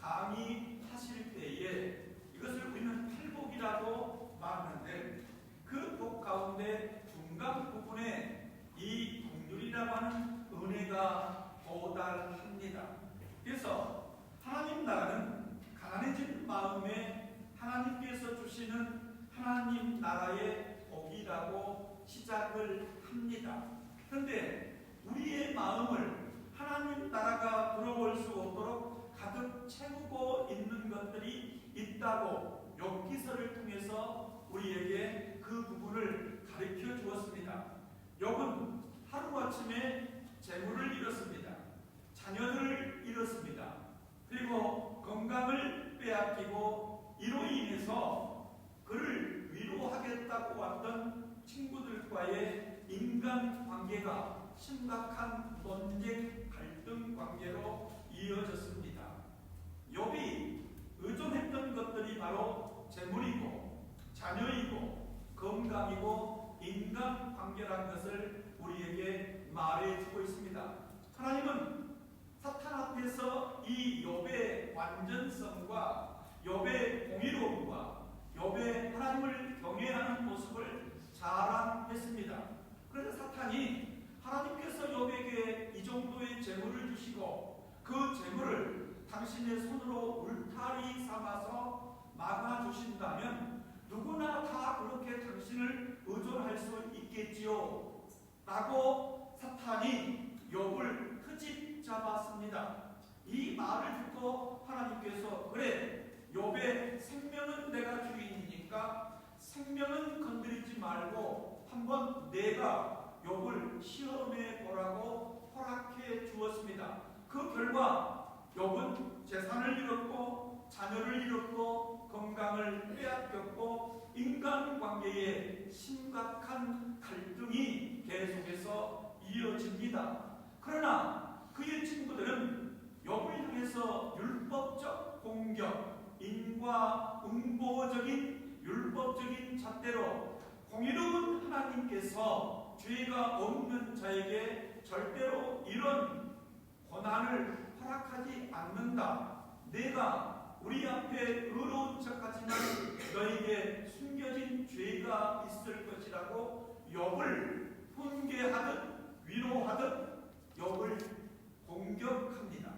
강의하실 때에 이것을 우리는 팔복이라고 말하는데 그 복 가운데 중간 부분에 이 긍휼이라고 하는 은혜가 도달합니다. 그래서 하나님 나라는 가난해진 마음에 하나님께서 주시는 하나님 나라의 복이라고 시작을 합니다. 그런데 우리의 마음을 하나님 나라가 들어올 수 없도록 가득 채우고 있는 것들이 있다고 욥기서를 통해서 우리에게 그 부분을 가르쳐 주었습니다. 욥은 하루아침에 재물을 잃었습니다. 자녀를 잃었습니다. 그리고 건강을 빼앗기고 이로 인해서 그를 위로하겠다고 왔던 친구들과의 인간관계가 심각한 논쟁 갈등 관계로 이어졌습니다. 욥이 의존했던 것들이 바로 재물이고 자녀이고 건강이고 인간관계라는 것을 우리에게 말해주고 있습니다. 하나님은 사탄 앞에서 이 욥의 완전성과 욥의 공의로움과 욥의 하나님을 경외하는 모습을 자랑했습니다. 그래서 사탄이 하나님께서 욥에게 이 정도의 재물을 주시고 그 재물을 당신의 손으로 울타리 삼아서 막아주신다면 누구나 다 그렇게 당신을 의존할 수 있겠지요 라고 사탄이 욥을 트집 잡았습니다. 이 말을 듣고 하나님께서 그래 욥의 생명은 내가 주인이니까 생명은 건드리지 말고 한번 내가 욥을 시험해 보라고 허락해 주었습니다. 그 결과 욥은 재산을 잃었고 자녀를 잃었고 건강을 빼앗겼고 인간관계에 심각한 갈등이 계속해서 이어집니다. 그러나 그의 친구들은 욥을 향해서 율법적 공격, 인과응보적인 율법적인 잣대로 공의로운 하나님께서 죄가 없는 자에게 절대로 이런 고난을 허락하지 않는다. 내가 우리 앞에 의로운 척하지만 너에게 숨겨진 죄가 있을 것이라고 욥을 훈계하듯 위로하듯 욥을 공격합니다.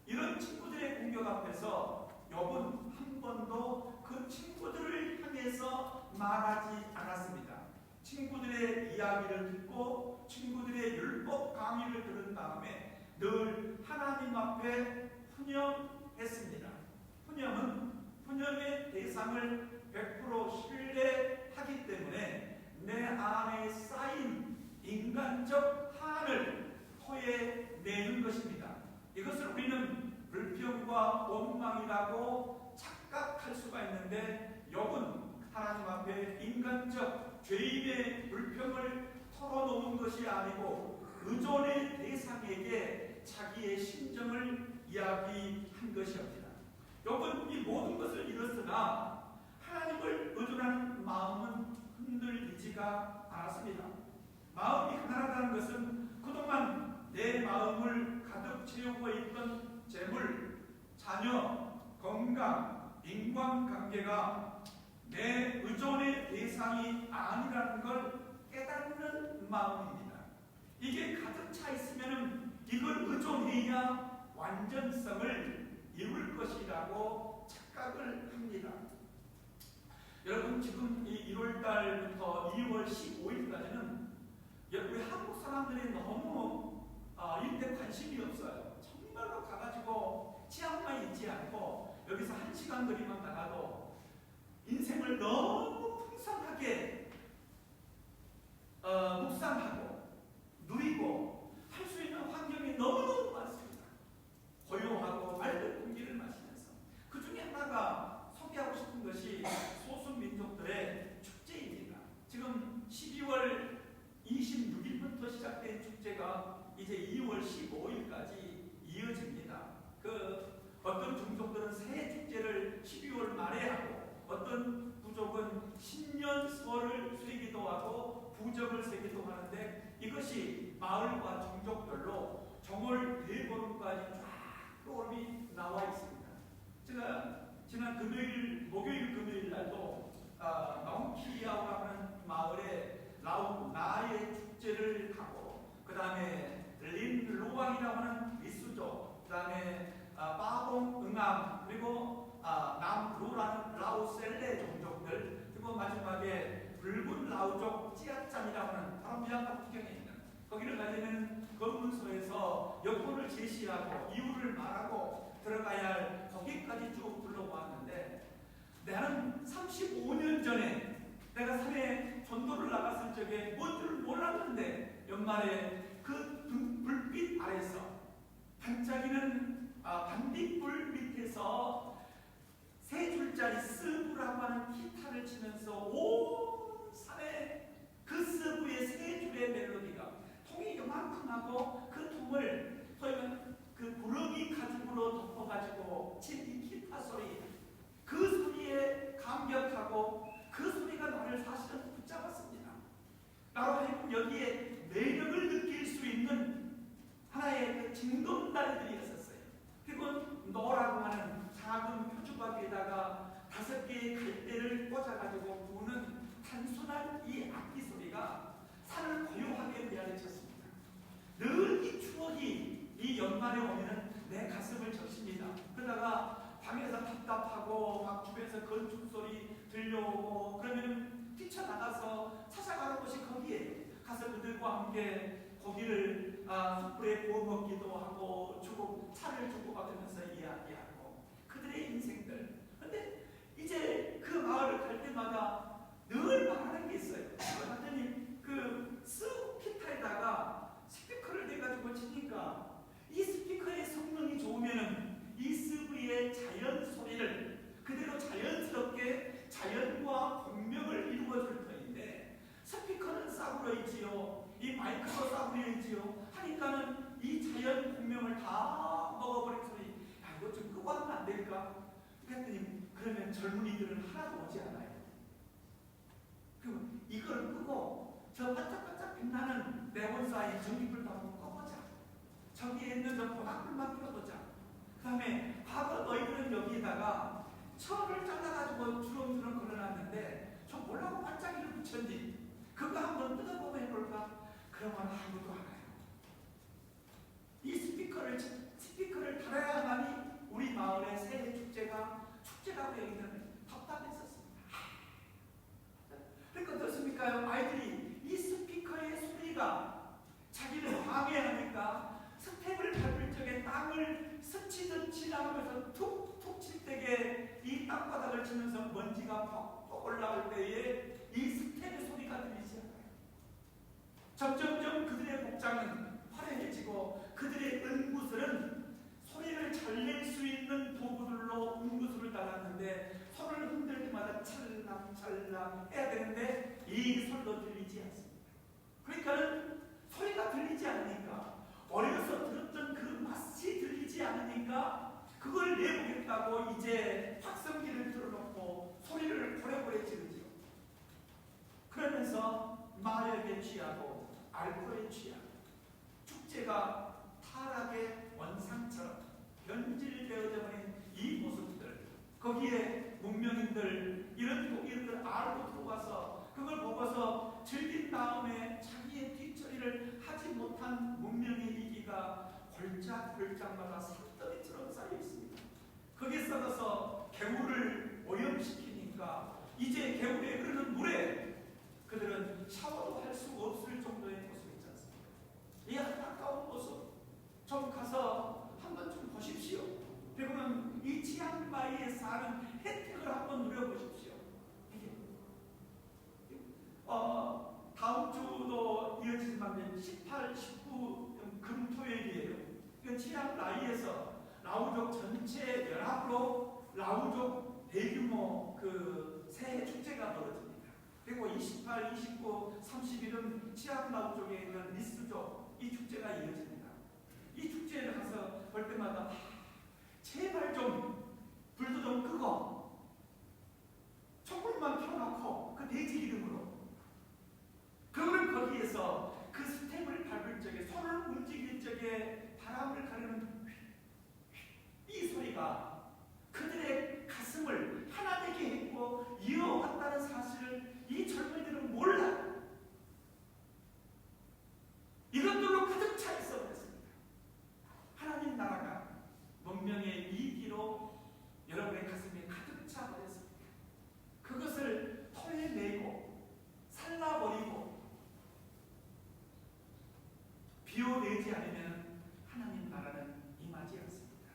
이런 친구들의 공격 앞에서 욥은 한 번도 그 친구들을 향해서 말하지 않았습니다. 친구들의 이야기를 듣고 친구들의 율법 강의를 들은 다음에 늘 하나님 앞에 훈념했습니다. 훈념의 대상을 100% 신뢰하기 때문에 내 안에 쌓인 인간적 한을 토해내는 것입니다. 이것을 우리는 불평과 원망이라고 착각할 수가 있는데 욥은 하나님 앞에 인간적 죄인의 불평을 털어놓은 것이 아니고 의존의 대상에게 자기의 심정을 이야기한 것이옵니다. 욥은 이 모든 것을 잃었으나 하나님을 의존하는 마음은 흔들리지가 않았습니다. 마음이 가난하다는 것은 그동안 내 마음을 가득 채우고 있던 재물, 자녀, 건강, 인간관계가 내 의존의 대상이 아니라는 걸 깨닫는 마음입니다. 이게 가득 차 있으면 이걸 의존해야 완전성을 이룰 것이라고 착각을 합니다. 여러분 지금 이 1월달부터 2월 15일까지는 우리 한국 사람들이 너무 일대 관심이 없어요. 정말로 가가지고 치약만 있지 않고 여기서 1시간 거리만 나가도 인생을 너무 풍성하게 묵상하고 누리고 할 수 있는 환경이 너무너무 많습니다. 고요하고 맑은 공기를 마시면서 그 중에 하나가 소개하고 싶은 것이 소수민족들의 축제입니다. 지금 12월 26일부터 시작된 축제가 이제 2월 15일까지 이어집니다. 어떤 종족들은 새 축제를 12월 말에 하고 어떤 부족은 신년설을 세기도 하고 부적을 세기도 하는데 이것이 마을과 종족별로 정월 대보름까지 쫙 프로그램이 나와 있습니다. 제가 지난 목요일 금요일 날도 나온키아오라고 하는 마을에 나의 축제를 가고, 그 다음에 린로왕이라고 하는 미수족, 그 다음에 빠봉 응암, 그리고 남루라는 라오셀레 종족들, 그리고 마지막에 붉은 라오족 찌아짠이라고 하는 바로 미얀마 국경에 있는, 거기를 가려면 검문소에서 여권을 제시하고 이유를 말하고 들어가야 할 거기까지 쭉 둘러보았는데, 나는 35년 전에 내가 산에 전도를 나갔을 적에 뭔 줄 몰랐는데 연말에 그 불빛 아래서 반짝이는 반딧불 밑에서 세 줄짜리 스부라고 하는 기타를 치면서 온 산에 그 스부의 세 줄의 멜로디가, 통이 요만큼 하고 그 통을 저희는 그 구렁이 가죽으로 덮어가지고 친 이 기타 소리, 그 소리에 감격하고 그 소리가 나를 사실은 붙잡았습니다. 나로 하여금 여기에 매력을 느낄 수 있는 하나의 그 징검다리들이었었어요. 그리고 너라고 하는 작은 표주박에다가 5개의 갈대를 꽂아가지고 부는 단순한 이 악기 소리가 산을 고요하게 메아리쳤습니다. 늘 이 추억이 이 연말에 오면은 내 가슴을 적십니다. 그러다가 방에서 답답하고 막 주변에서 건축 소리 들려오고 그러면 뛰쳐나가서 찾아가는 곳이 거기에 가서 그들과 함께 고기를 숯불에 구워 먹기도 하고 차를 주고받으면서 이야기하고 그들의 인생들. 근데 이제 그 마을을 갈 때마다 늘 말하는 게 있어요. 하나님 그 스키타에다가 스피커를 대가지고 치니까 이 스피커의 성능이 좋으면은 이 스브의 자연 소리를 그대로 자연스럽게 자연과 공명을 이루어줄 터인데, 스피커는 싸구려이지요, 이 마이크도 싸구려이지요 하니까는 이 자연 공명을 다 먹어버린 소리, 야 이거 좀 끄고 하면 안 될까? 그랬더니 그러면 젊은이들은 하나도 오지 않아요. 그럼 이걸 끄고 저 반짝반짝 빛나는 네온사인 전기불도 한번 꺼보자. 저기에 있는 저 보락불만 켜보자. 그 다음에 과거 너희들은 여기에다가 철을 잘라가지고 주렁주렁 걸어놨는데 저 몰라고 반짝이를 붙였니? 그거 한번 뜯어보고 해볼까? 그러면 아무도 안 해요. 이 스피커를 달아야만이 우리 마을의 새해 축제라고 여기는 답답했었습니다. 그러니까 어떻습니까? 아이들이 이 스피커의 소리가 자기를 방해하니까 스텝을 밟을 적에 땅을 스치듯 지나가면서 툭툭 칠 때에 이 땅바닥을 치면서 먼지가 퍽퍽 올라올 때에 이 스텝의 소리가 들리지 않아요. 점점점 그들의 복장은 화려해지고 그들의 은구슬은 소리를 잘 낼 수 있는 도구들로 은구슬을 달았는데 손을 흔들 때마다 찰랑찰랑 해야 되는데 이 소리도 들리지 않습니다. 그러니까는 소리가 들리지 않으니까, 어려서 들었던 그 맛이 들리지 않으니까 그걸 내보겠다고 이제 확성기를 틀어놓고 소리를 고래고래 지르죠. 그러면서 마약에 취하고 알코올에 취하고 축제가 타락의 원상처럼 변질되어져 버린 이 모습들, 거기에 문명인들 이런 독일들 알고 들어와서 그걸 보고서 즐긴 다음에 자기의 뒤처리를 하지 못한 문명의 이기가 골짝골짝마다 산더미처럼 쌓여 있습니다. 거기에 썩어서 개울을 오염시키니까 이제 개울에 흐르는 물에 그들은 샤워도 할 수 없을 정도의 모습이 있지 않습니까? 이 안타까운 모습 좀 가서 한번 좀 보십시오. 그리고는 이 치앙마이에 사는 혜택을 한번 누려보십시오. 다음 주도 이어지지만 18, 19 금토일이에요. 치앙라이에서 라오족 전체 연합으로 라오족 대규모 그 새해 축제가 벌어집니다. 그리고 28, 29, 30일은 치앙라오족에 있는 리스족 이 축제가 이어집니다. 이 축제에 가서 볼 때마다 제발 좀 불도 좀 끄고 촛불만 켜놓고 그 돼지 기름으로 그러면 거기에서 그 스텝을 밟을 적에 손을 움직일 적에 바람을 가르는 이 소리가 그들의 그러지 않으면 하나님 나라는 임하지 않습니다.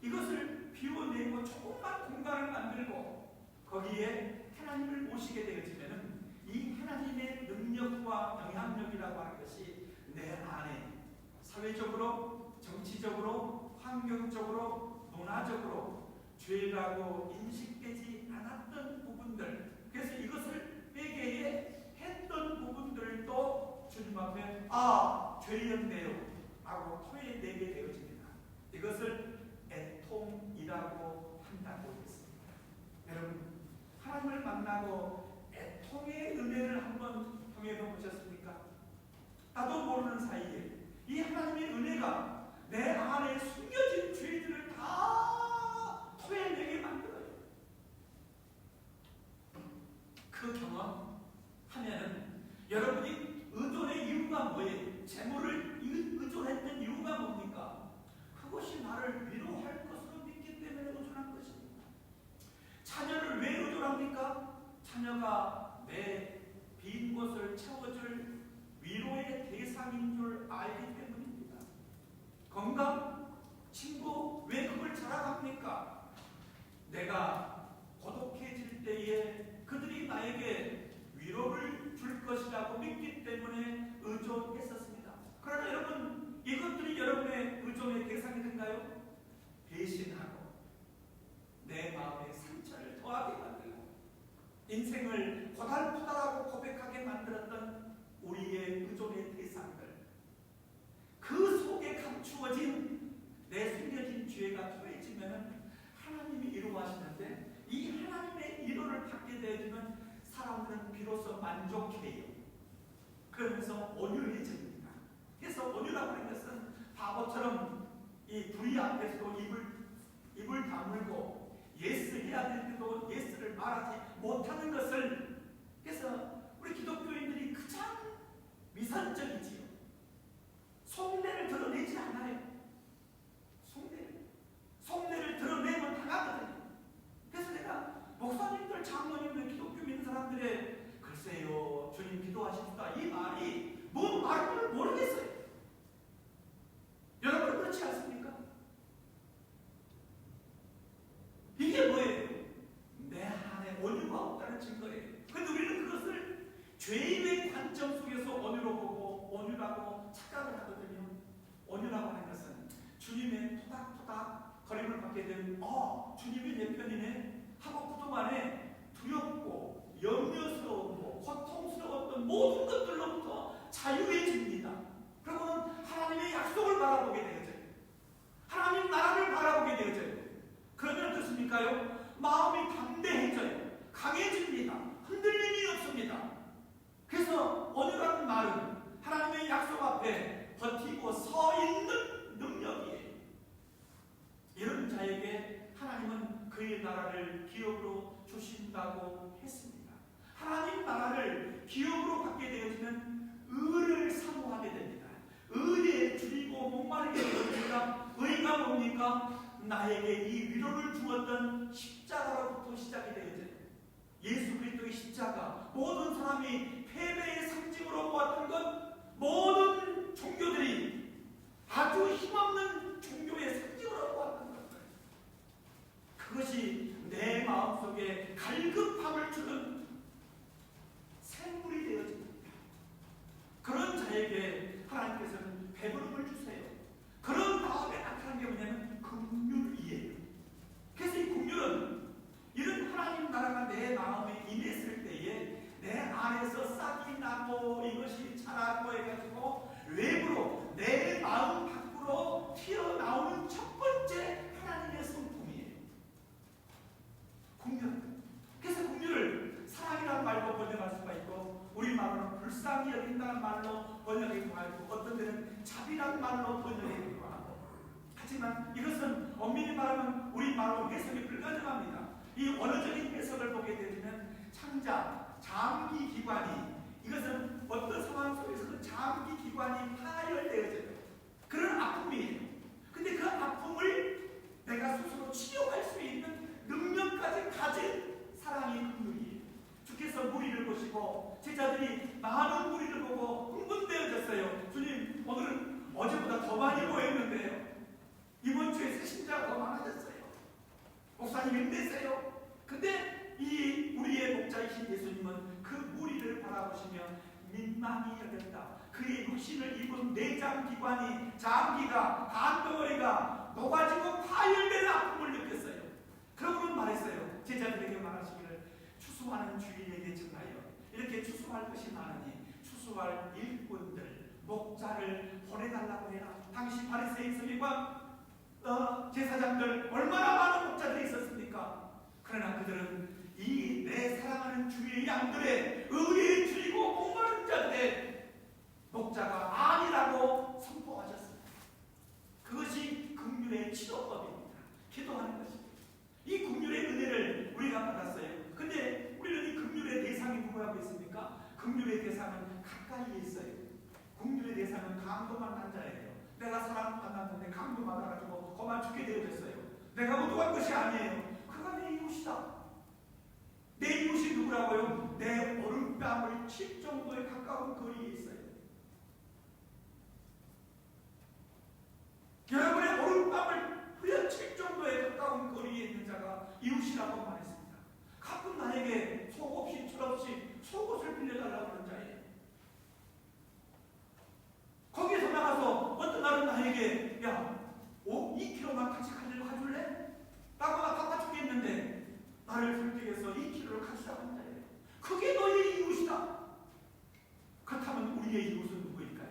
이것을 비워내고 조금만 공간을 만들고 거기에 하나님을 모시게 되어지면 이 하나님의 능력과 영향력이라고 하는 것이 내 안에 사회적으로, 정치적으로, 환경적으로, 문화적으로 죄라고 인식되지 않았던 부분들, 그래서 이것을 회개에 했던 부분들도 주님 앞에 죄였네요 하고 토해내게 되어집니다. 이것을 애통이라고 한다고 했습니다. 여러분, 하나님을 만나고 애통의 은혜를 한번 경험해 보셨습니까? 나도 모르는 사이에 이 하나님의 은혜가 내 안에 숨겨진 죄들을 다 토해내게 만들어요. 그 경험하면은 여러분이 의존의 이유가 뭐예요? 재물을 의존했던 이유가 뭡니까? 그것이 나를 위로할 것으로 믿기 때문에 의존한 것입니다. 자녀를 왜 의존합니까? 자녀가 내 빈 곳을 채워줄 위로의 대상인 줄 알기 때문입니다. 건강, 친구, 왜 그걸 자랑합니까? 내가 고독해질 때에 그들이 나에게 위로를 줄 것이라고 믿기 때문에 의존했었습니다. 그러나 여러분, 이것들이 여러분의 의존의 대상이 된가요? 배신하고 내 마음에 상처를 더하게 만들고 인생을 고달프다라고 고백하게 만들었던 우리의 의존의 대상들, 그 속에 감추어진 내 숨겨진 죄가 토해지면 하나님이 위로하시는데 이 하나님의 위로를 받게 되어지면 사람들은 비로소 만족해요. 그러면서 온유해집니다. 그래서 온유라고 하는 것은 바보처럼 이 불의 앞에서도 입을 다물고 예스 해야 될 때도 예스를 말하지 못하는 것을, 그래서 우리 기독교인들이 가장 미산적이지요. 속내를 드러내지 않아요. 속내를 드러내면 당하거든요. 그래서 내가 목사님들, 장로님들, 기독교 믿는 사람들의 글쎄요 주님 기도하십시다 이 말이 뭔 말인지 모르겠어요. 여러분 그렇지 않습니까? 이게 뭐예요? 내 안에 온유가 없다는 증거예요. 그런데 우리는 그것을 죄인의 관점 속에서 온유로 보고 온유라고 착각을 하거든요. 온유라고 하는 것은 주님의 토닥토닥 거림을 받게 되면 주님이 내 편이네 하고 그동안에 두렵고 염려스러웠고 고통스러웠던 모든 것들로부터 자유해집니다. 그러고는 하나님의 약속을 바라보게 되어져요. 하나님 나라를 바라보게 되어져요. 그러면 어떻습니까요? 마음이 담대해져요. 강해집니다. 흔들림이 없습니다. 그래서 온유라는 말은 하나님의 약속 앞에 버티고 서 있는 능력이에요. 이런 자에게 하나님은 그의 나라를 기업으로 주신다고 했습니다. 하나님 나라를 기업으로 받게 되어지면 의를 사모하게 됩니다. 의에 줄이고 목마르게 되어집니다. 의가 뭡니까? 나에게 이 위로를 주었던 십자가로부터 시작이 되어져요. 예수 그리스도의 십자가, 모든 사람이 패배의 상징으로 보았던 것, 모든 종교들이 아주 힘없는 종교의 상징으로 보았던 것들, 그것이 내 마음속에 갈급함을 주는 샘물이 되어집니다. 그런 자에게 하나님께서는 배부름을 주세요. 그런 다음에 나타난 게 뭐냐면 긍휼이에요. 그래서 이 긍휼은 이런 하나님 나라가 내 마음에 임했을 때에 내 안에서 싹이 나고 이것이 자라고 해가지고 외부로 내 마음 밖으로 튀어나오는 첫 번째 하나님의 성품이에요. 긍휼. 그래서 긍휼을 사랑이라는 말로 번역할 수가 있고 우리 말로는 불쌍히 여긴다는 말로 번역하기도 하고 어떤 데는 자비라는 말로 번역하기도 하고, 하지만 이것은 엄밀히 말하면 우리 말로 해석이 불가능합니다. 이 원어적인 해석을 보게 되면 창자, 장기기관이, 이것은 어떤 상황 속에서도 장기기관이 파열되어져요. 그런 아픔이에요. 근데 그 아픔을 내가 스스로 치료할 수 있는 능력까지 가진 사랑이 긍휼이에요. 주께서 무리를 보시고 제자들이 많은 무리를 보고 흥분되어졌어요. 주님, 오늘은 오직 많아졌어요. 목사님이 힘내세요. 근데 이 우리의 목자이신 예수님은 그 무리를 바라보시며 민망히 여겼다. 그의 육신을 입은 내장기관이, 장기가, 간덩어리가 녹아지고 파열되는 아픔을 느꼈어요. 그러고는 말했어요. 제자들에게 말하시기를 추수하는 주인에게 전하여 이렇게 추수할 것이 많으니 추수할 일꾼들, 목자를 보내달라고 해라. 당시 바리새인 서기관 제사장들 얼마나 많은 목자들이 있었습니까? 그러나 그들은 이 내 사랑하는 주의 양들의 의리의 주이고 목마른 자들의 목자가 아니라고 선포하셨습니다. 그것이 긍휼의 치료법입니다. 기도하는 것입니다. 이 긍휼의 은혜를 우리가 받았어요. 근데 우리는 이 긍휼의 대상이 누구라고 있습니까? 긍휼의 대상은 가까이에 있어요. 긍휼의 대상은 강도만 자예요. 내가 사람 만났는데 강도 받아가지고 그만 죽게 되어졌어요. 내가 의도한 것이 아니에요. 그가 내 이웃이다. 내 이웃이 누구라고요? 내 얼음뺨을 칠 정도의 가까운 거리에 있어요. 여러분의 얼음뺨을 후려칠 정도의 가까운 거리에 있는 자가 이웃이라고 말했습니다. 가끔 나에게 속 없이 철없이 속옷을 빌려달라고 하는 자예요. 거기에서 나가서 어떤 날은 나에게 야, 2kg만 같이 가줄래? 라고 나 바빠 죽겠는데 나를 설득해서 2kg를 가지라고 하는 자예요. 그게 너의 이웃이다. 그렇다면 우리의 이웃은 누구일까요?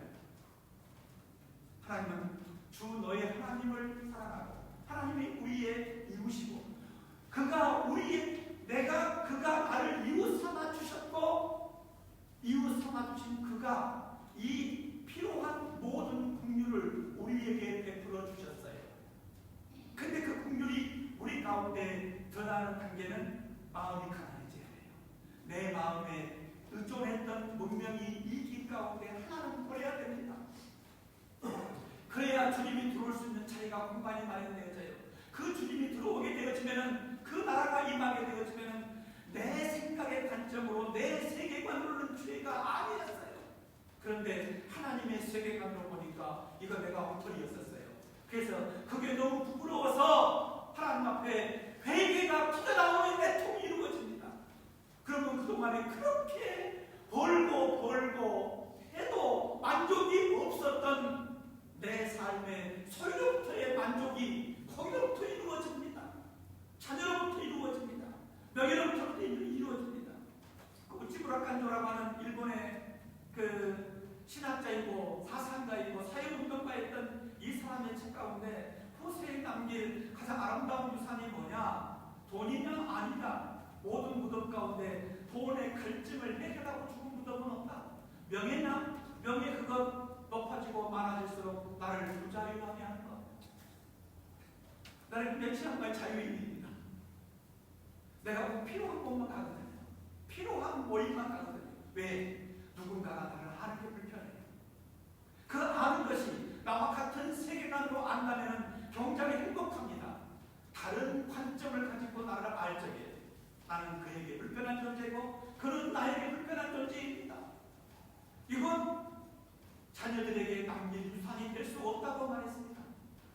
하나님은 주 너의 하나님을 사랑하고 하나님이 우리의 이웃이고 그가 나를 이웃 삼아 주셨고 이웃 삼아 주신 그가 이 필요한 모든 긍휼을 우리에게 베풀어 주셨어요. 근데 그 긍휼이 우리 가운데 드러나는 단계는 마음이 가난해져야 돼요. 내 마음에 의존했던 문명이 이 길 가운데 하나는 버려야 됩니다. 그래야 주님이 들어올 수 있는 자리가 공간이 마련되어져요. 그 주님이 들어오게 되어지면은 그 나라가 임하게 되어지면은 내 생각의 관점으로 내 세계관으로는 죄가 아니었어요. 그런데 하나님의 세계관으로 보니까 이거 내가 엉터리였었어요. 그래서 그게 너무 부끄러워서 하나님 앞에 회개가 튀어나오는 애통이 이루어집니다. 그러면 그동안에 그렇게 벌고 해도 만족이 없었던 내 삶의 소유로부터의 만족이 거기로부터 이루어집니다. 자녀로부터 이루어집니다. 명예로부터 이루어집니다. 그 우찌부라칸조라고 하는 일본의 그 신학자이고 사상가이고 사회운동가였던 이 사람의 책 가운데 후세에 남길 가장 아름다운 유산이 뭐냐? 돈이냐? 아니다. 모든 무덤 가운데 돈의 갈증을 해결하고 죽은 무덤은 없다. 명예냐? 명예 그것 높아지고 많아질수록 나를 부자유하게 하는 것. 나는 명치한과의 자유인입니다. 내가 꼭 필요한 곳만 가거든요. 필요한 모임만 가거든요. 왜? 누군가가 나를 아는 게 불편해요. 그 아는 것이 나와 같은 세계관으로 안다면 굉장히 행복합니다. 다른 관점을 가지고 나를 알 적에 나는 그에게 불편한 존재고 그는 나에게 불편한 존재입니다. 이건 자녀들에게 남길 유산이 될 수 없다고 말했습니다.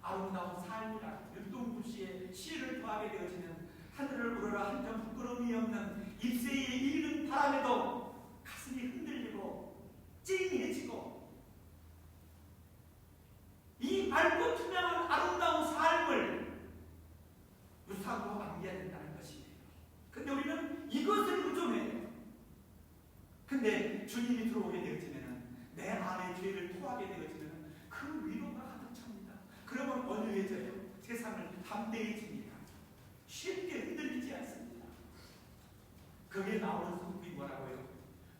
아름다운 삶이라 윤동주 씨의 시를 더하게 되어지는 하늘을 우러러 한 점 부끄러움이 없는 입새에 이르는 바람에도 가슴이 흔들리고 찡해지고 이 맑고 투명한 아름다운 삶을 유산으로 남겨야 된다는 것이에요. 근데 우리는 이것을 의존해요. 근데 주님이 들어오게 되어지면 내 안에 죄를 토하게 되어지면 그 위로가 가득 찹니다. 그러면 온유해져요. 세상을 담대해집니다. 쉽게 흔들리지 않습니다. 거기에 나오는 성품이 뭐라고요?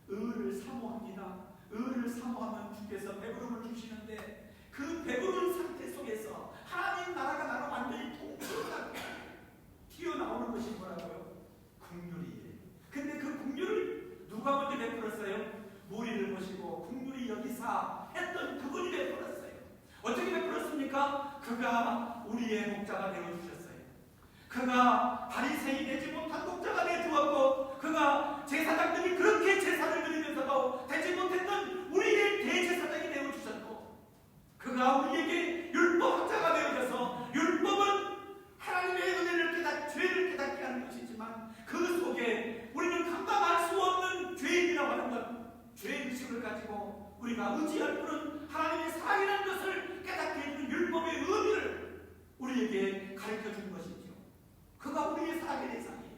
의를 사모합니다. 의를 사모하면 주께서 배부름을 주시는데 그 배부른 상태 속에서 하나님 나라가 나를 완전히 통치한다. 튀어나오는 것이 뭐라고요? 긍휼이에요. 근데 그 긍휼을 누가 먼저 베풀었어요? 무리를 보시고 긍휼히 여기사 했던 그분이 베풀었어요. 어떻게 베풀었습니까? 그가 우리의 목자가 되어주셨어요. 그가 바리새인이 되지 못한 목자가 되어주었고 그가 제사장들이 그렇게 제사를 드리면서도 되지 못했던 우리의 대제사장이 되어주셨고 그가 우리에게 율법학자가 되어져서 율법은 의식을 가지고 우리가 의지할 분은 하나님의 사랑이라는 것을 깨닫게 해주는 율법의 의미를 우리에게 가르쳐 준 것이죠. 그가 우리의 사랑의 대상이에요.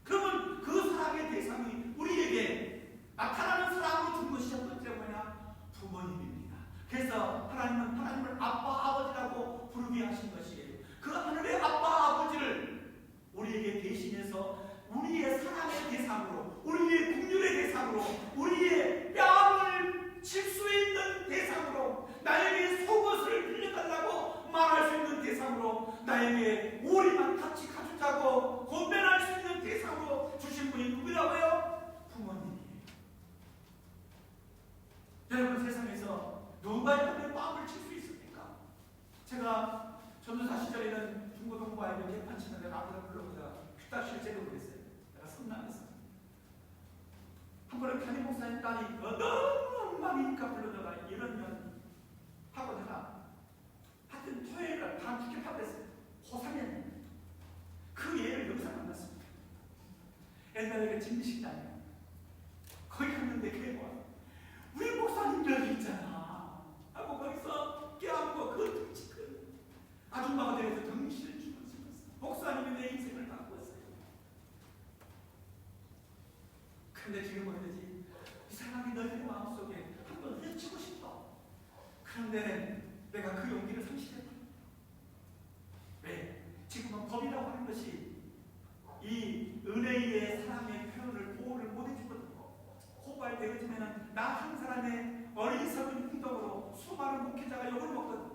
그러면 그 사랑의 대상이 우리에게 나타나는 사랑으로 준 것이 첫 번째 뭐냐? 부모님입니다. 그래서 하나님은 하나님을 아빠, 아버지라고 부르게 하신 것이에요. 그 하늘의 아빠, 아버지를 우리에게 대신해서 우리의 사랑의 대상으로, 우리의 국률의 대상으로, 우리의 뺨을 칠 수 있는 대상으로, 나에게 속옷을 빌려달라고 말할 수 있는 대상으로, 나에게 오리만 같이 가주자고 권면할 수 있는 대상으로 주신 분이 누구라고요? 부모님이에요. 여러분, 세상에서 누가 이렇게 뺨을 칠 수 있습니까? 제가 전도사 시절에는 중고등부와의 개판 치는 데가 앞으로 불러보자 휘딱시를 제대로 했어요. 내가 성남했어. 한 번은 담임 목사님 딸이 너무 엉망이니까 불러다가 이러면 하고 내가 하여튼 토요일날 밤 죽게 팝했어요. 호사면 그 예를 여기서 만났습니다. 옛날에 진미식당이요. 거기 갔는데 그게 뭐야? 우리 목사님 여기 있잖아 하고 거기서 껴안고 그 덩치 큰 아줌마가 되어서 덩치를 주고 싶었어. 목사님이 내 인생을 바꾸었어요. 근데 지금 어떠지? 이 사람이 너희 마음속에 한번 헤치고 싶어. 그런데 내가 그 용기를 상실했다. 왜? 지금은 법이라고 하는 것이 이 은혜의 사랑의 표현을 보호를 못 해주거든요. 고발되어지면 나 한 사람의 어리석은 행동으로 수많은 목회자가 욕을 먹거든.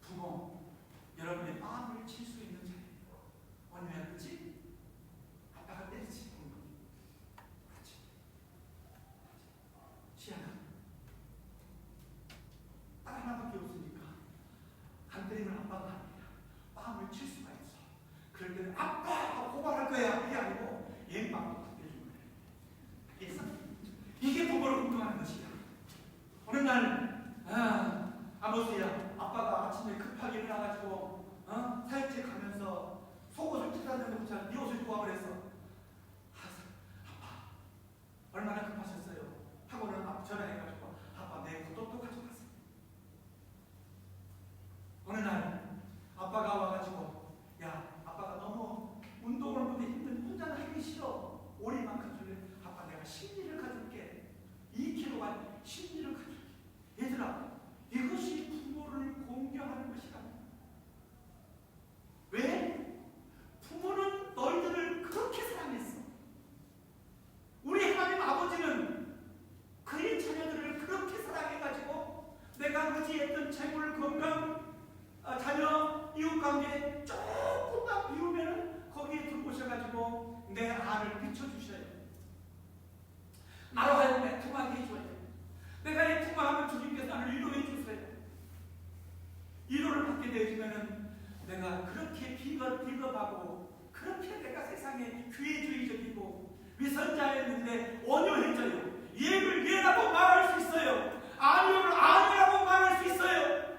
부모, 여러분의 마음을 칠 수 있는 자리예요. 어느 날 그렇지? 아빠가 때리지. 그렇지. 시아나, 딸 하나밖에 없으니까 안 때리면 아빠가 아니야. 마음을 칠 수가 있어. 그럴 때는 아빠 고발할 거야. 이게 아니고 얘마음을 때려준 거야. 그래서 이게 부모를 운동하는 것이야. 어느 날 아버지야, 아빠가 아침에 급하게 일어나가지고 사역지에 가면서 속옷을 찾아내는 것처럼 네 옷을 구하고 그랬어. 아빠 얼마나 급하셨어요? 하고는 전화해가지고 아빠 내 겉옷도 가져갔어요. 어느 날 아빠가 와가지고 야, 아빠가 너무 운동을 못해 힘든 혼자는 하기 싫어. 오리만 가줄래? 아빠 내가 심리를 가줄게. 2kg가 심리를 가줄게. 얘들아, 이것이 부모를 공경하는 것이다. 왜? 부모는 너희들을 그렇게 사랑했어. 우리 하나님 아버지는 그의 자녀들을 그렇게 사랑해가지고 내가 의지했던 재물, 건강, 자녀, 이웃관계 조금만 비우면 거기에 들어오셔가지고 내 알을 비춰주셔요. 나로 하여금 애통하게 해줘요. 내가 애통하면 주님께서 나를 위로해 주세요. 위로를 받게 되어지면은 내가 그렇게 비겁하고 그렇게 내가 세상에 귀회주의적이고 위선자였는데 온유해져요. 예를 예라고 말할 수 있어요. 아니요를 아니라고 말할 수 있어요.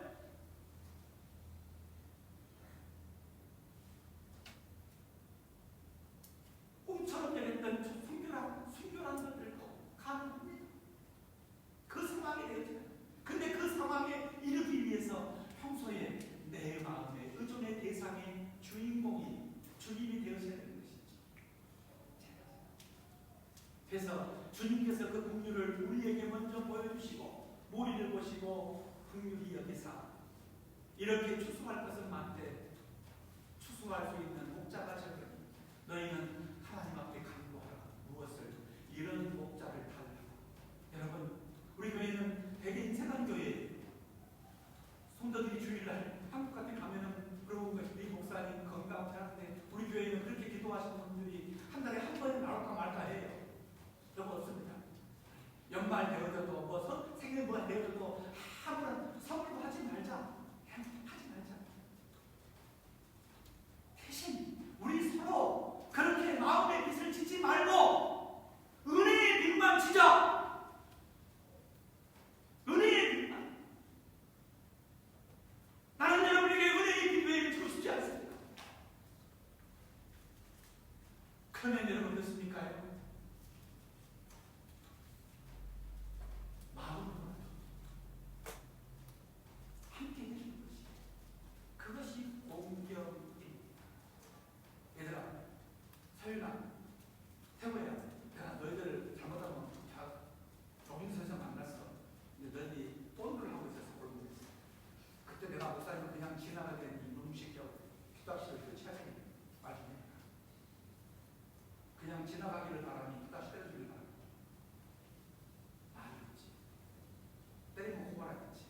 꿈처럼 여겼던 순결한 것들도 가능합니다. 그 상황이 되어져요. 근데 그 상황에 이르기 위해서 평소에 내 마음의 의존의 대상의 주인공이 주님이 되어져야 되는 것이죠. 그래서 주님께서 그 긍휼을 우리에게 먼저 보여주시고 모리를 보시고 긍휼히 여기사 이렇게 추수할 것은 많되 추수할 수 있는 목자가 적으니 너희는 하나님 앞에 간구하라. 무엇을? 이런 목자를 달라고. 여러분, 우리 교회는 되게 인생한 교회예요. 성도들이 주일날 한국 같은 가면은 그러고 우리 목사님 건강 잘하는데 우리 교회는 그렇게 기도하시는 분들이 한 달에 한 번에 나올까 말까 해요. 여거 없습니다. 연말 되어져도 뭐 생일부가 되어져도 아무런 선물도 하지 말자. 대신 우리 서로 그렇게 마음의 빛을 지나가기를 바라니 또다시 때려주길 바랍니다. 말이 없지. 때리면 고발하겠지.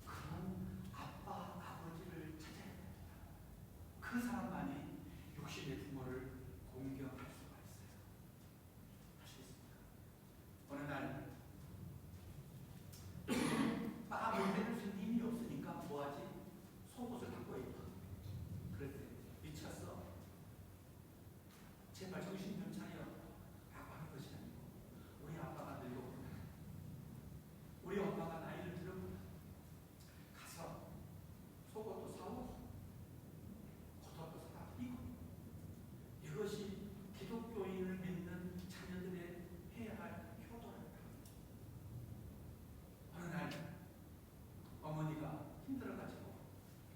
그런 아빠, 아버지를 찾아야 됩니다. 그 사람만이 육신의 부모를 공경할 수가 있어요. 아시겠습니까? 어느 날 마음을 때릴 수 있는 힘이 없으니까 뭐하지? 속옷을 바꿔 입어. 그럴 때 미쳤어. 제발 정신 좀 차려 라고 하는 것이 아니고, 우리 아빠가 늙었구나, 우리 엄마가 나이를 들었구나, 가서 속옷도 사오고 겉옷도 사다 입고, 이것이 기독교인을 믿는 자녀들의 해야 할 효도랍니다. 어느 날 어머니가 힘들어가지고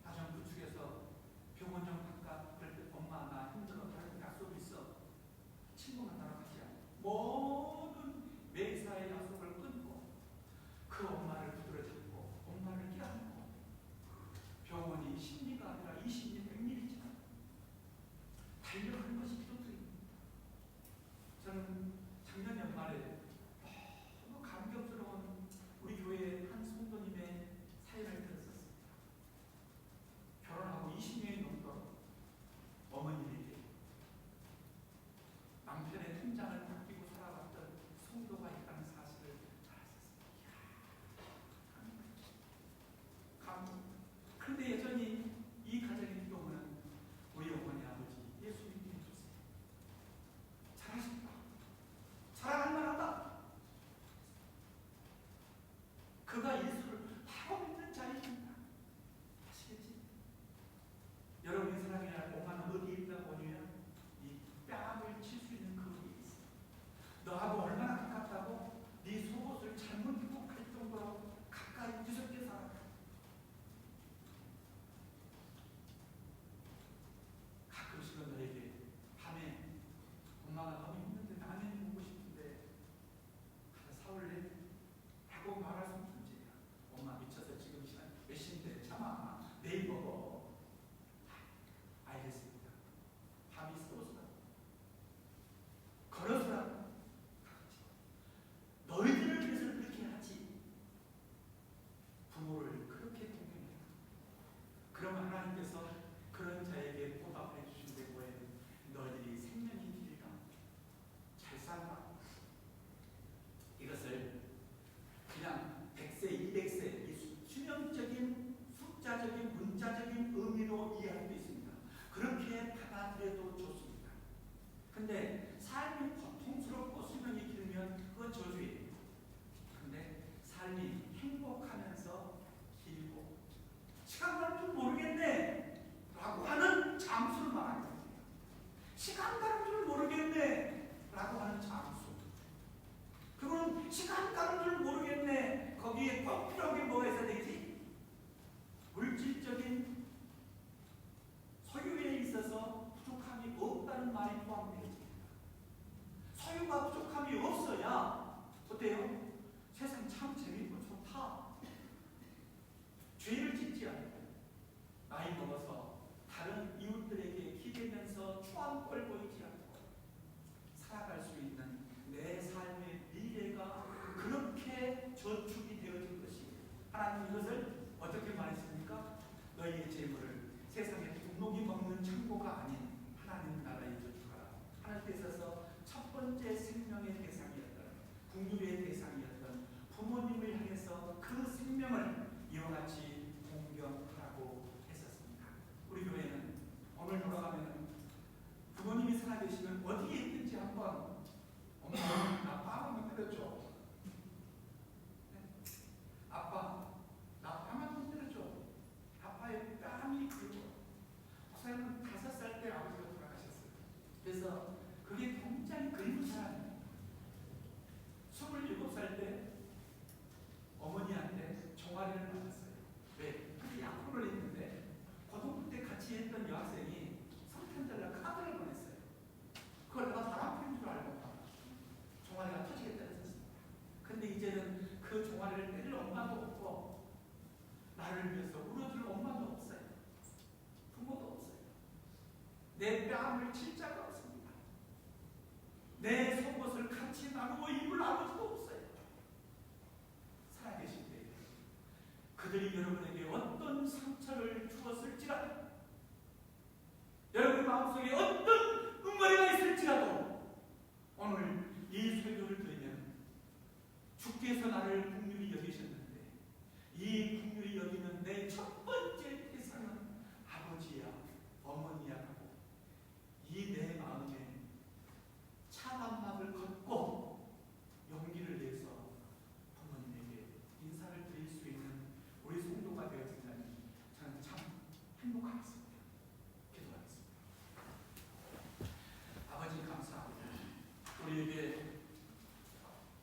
가정 구축에서 병원 좀 갈까? 그럴 때 엄마 나 힘들어, 다른 약속 있어, 친구 만나러 가자. 모든 매사의 약속을 끊고 그 엄마를 붙들어 잡고 엄마를 껴안고, 병원이 10리가 아니라 20리, 100리지만 달려가는 것이 기독교입니다. 저는 작년 연말에 너무 감격스러운 우리 교회의 한 성도님의 사연을 들었었습니다. 결혼하고 20년이 넘도록 어머니에게 남편의 통장을 맡기고 살아왔던 성도가 있다는 사실을 알았었습니다. 그런데 여전히 이 가정의 기도는 우리 어머니 아버지 예수 믿게 해주세요. 잘하신다. 사랑할 만하다. 그가 예수를 바로 믿는 자이십니다. 아시겠지? 여러분이 사랑해야 할 엄마는 어디에 있다고 하냐면 이 뺨을 칠 수 있는 그 위에 있어. 너하고 얼마나 가깝다고? 네 속옷을 잘못 입고 갈 정도로 가까이 무섭게 살아. 가끔씩은 너에게 밤에 엄마가 너무 힘든데 라면이 먹고 싶은데 가서 사올래? 라고 말할 수 없는 존재야. 엄마 미쳐서 지금 시간 몇 시인데 참아, 내일 먹어. 알겠습니다. 밥이 썩어서 걸어서라도 너희들을 위해서 그렇게 하지. 부모를 그렇게 공경해라. 그러면 하나님께서 그런 자에게 보답해 주신 거예요. 너희들이 생명의 길이라 잘 살라. 이것을 그냥 100세, 200세 이 수명적인 숫자적인 문자적인 의미로 이해할 수 있습니다. 그렇게 받아들여도 좋습니다. 근데 삶이 고통스럽고 수명이 길면 그건 저주예요. 근데 삶이 행복하면서 길고 시간 가는 줄 모르겠네 라고 하는 장수를 말하는 거예요. 시간 가는 줄 모르겠네 라고 하는 장수. 그건 시간 가는 줄 모르겠네, 거기에 꼭 필요한 게 뭐가 있어야 되지? 물질적인 소유에 있어서 부족함이 없다는 말이 포함되어 있습니다. 소유가 부족함이 없어야 어때요? 세상 참 재밌고 좋다. 죄를 짓지 않고 나이 먹어서 다른 이웃들에게 기대면서 추한 꼴 보이지 않고 살아갈 수 있는 내 삶의 미래가 그렇게 저축이 되어진 것이, 하나님 이것을 어떻게 말했습니까? 너희의 재물을 세상에 분노기 먹는 창고가 아닌 하나님 나라에 저축하라. 하나님께서 첫 번째 생명의 대상이었던, 국률의 대상이었던 부모님을 향해서 그 생명을 이와 같이 공경하라고 했었습니다. 우리 교회는 오늘 돌아가면 부모님이 살아계시면 어디에 있든지 한번 엄마, 나 뺨 한번 때려줘. 아빠, 나 뺨 한번 때려줘. 아빠의 뺨이 그리워. 목사님은 5살 때 아버지가 돌아가셨어요. 그래서 그게 굉장히 그리운 사람이에요. 27살 때 어머니한테 종아리를 맞았어요. 왜? 그게 약혼을 했는데 고등부 때 같이 했던 여학생이 성탄절날 카드를 보냈어요. 그걸 내가 바람핀 줄 알고 종아리가 터지겠다 했었습니다. 근데 이제는 그 종아리를 때릴 엄마도 없고 나를 위해서 울어줄 엄마도 없어요. 부모도 없어요. 내 뺨을 칠 자가 나누고 입을 아버지도 없어요. 살아계실 때 그들이 여러분에게 어떤 상처를 주었을지라도, 여러분 마음속에 어떤 응어리가 있을지라도 오늘 이 설교를 들으면 주께서 나를 긍휼히 여기셨는데 이 긍휼히 여기는 내 첫 번째 대상은 아버지야 어머니야 하고 이 내 마음에 차단막을 걷고 용기를 내서 부모님에게 인사를 드릴 수 있는 우리 성도가 되어진다니 저는 참 행복하겠습니다. 기도하겠습니다. 아버지 감사합니다. 우리에게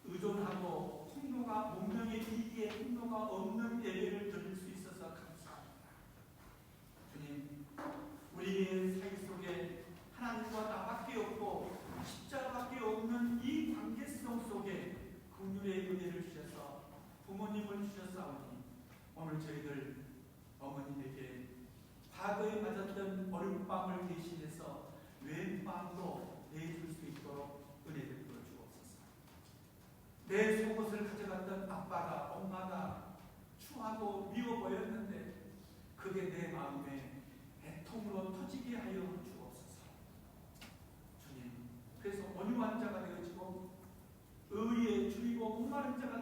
의존하고 통로가 문명의 이기에 통로가 없는 예배를 드릴 수 있어서 감사합니다. 주님, 우리의 사이 속에 하나님과 나밖에 없고 십자가밖에 없는 이 관계성 속에 긍휼의 은혜를 주셔서 부모님을 주셨사오니 오늘 저희들 어머님에게 과거에 맞았던 어려움을 대신해서 왼밤도 내줄 수 있도록 은혜를 부어 주옵소서. 내 속옷을 가져갔던 아빠가 엄마가 추하고 미워 보였는데 그게 내 마음에 애통으로 터지게 하여 주옵소서. 주님, 그래서 온유한 자가 되어지고 의에 줄이고 목마른 자가